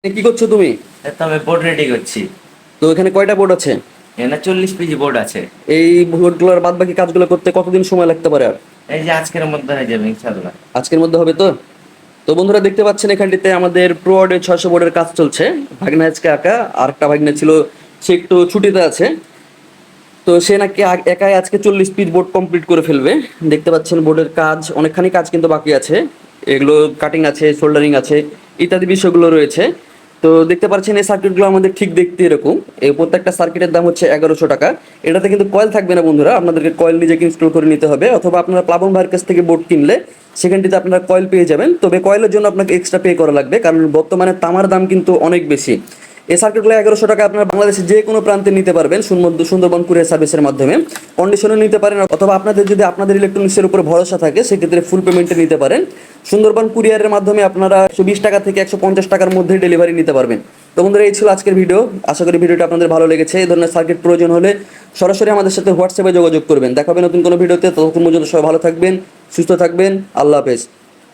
কি করছো তুমি? তো আমি বোর্ড রেডি করছি। তো এখানে কয়টা বোর্ড আছে? এখানে 40 পেজি বোর্ড আছে। এই বোর্ডগুলোর বাদ বাকি কাজগুলো করতে কতদিন সময় লাগতে পারে আর? এই যে আজকের মধ্যে হয়ে যাবে ইনশাল্লাহ। আজকের মধ্যে হবে তো? তো বন্ধুরা দেখতে পাচ্ছেন এখানটিতে আমাদের প্রো অর্ডের 600 বোর্ডের কাজ চলছে। ভাগনা আজকে আঁকা, আর একটা ভাগনা ছিল, সে একটু ছুটিতে আছে। তো সে নাকি একাই আজকে 40 পিস বোর্ড কমপ্লিট করে ফেলবে। দেখতে পাচ্ছেন বোর্ডের কাজ, অনেকখানি কাজ কিন্তু বাকি আছে। এগুলো কাটিং আছে, সোল্ডারিং আছে, ইত্যাদি বিষয়গুলো রয়েছে। তো দেখতে পাচ্ছেন এই সার্কিটগুলো আমাদের ঠিক দেখতে এরকম। এই প্রত্যেকটা সার্কিটের দাম হচ্ছে 1100 টাকা। এটাতে কিন্তু কয়েল থাকবে না বন্ধুরা, আপনাদেরকে কয়েল নিজেকে ইনস্টল করে নিতে হবে, অথবা আপনারা প্লাবন ভাইয়ের কাছ থেকে বোর্ড কিনলে সেখানটিতে আপনারা কয়েল পেয়ে যাবেন। তবে কয়েলের জন্য আপনাকে এক্সট্রা পে করা লাগবে, কারণ বর্তমানে তামার দাম কিন্তু অনেক বেশি। এই সার্কিটগুলো 1100 টাকা আপনারা বাংলাদেশের যে কোনো প্রান্তে নিতে পারবেন সুন্দরবন কুরিয়ার সার্ভিসের মাধ্যমে। কন্ডিশনে নিতে পারেন, অথবা আপনাদের যদি আপনাদের ইলেকট্রনিক্সের উপর ভরসা থাকে সেক্ষেত্রে ফুল পেমেন্টে নিতে পারেন। সুন্দরবন কুরিয়ারের মাধ্যমে আপনারা 120 টাকা থেকে 150 টাকার মধ্যে ডেলিভারি নিতে পারবেন। তো বন্ধুরা, এই ছিল আজকের ভিডিও। আশা করি ভিডিওটা আপনাদের ভালো লেগেছে। এই ধরনের সার্কিট প্রয়োজন হলে সরাসরি আমাদের সাথে হোয়াটসঅ্যাপে যোগাযোগ করবেন। দেখা হবে নতুন কোনো ভিডিওতে। ততক্ষণ পর্যন্ত সবাই ভালো থাকবেন, সুস্থ থাকবেন। আল্লাহ হাফেজ।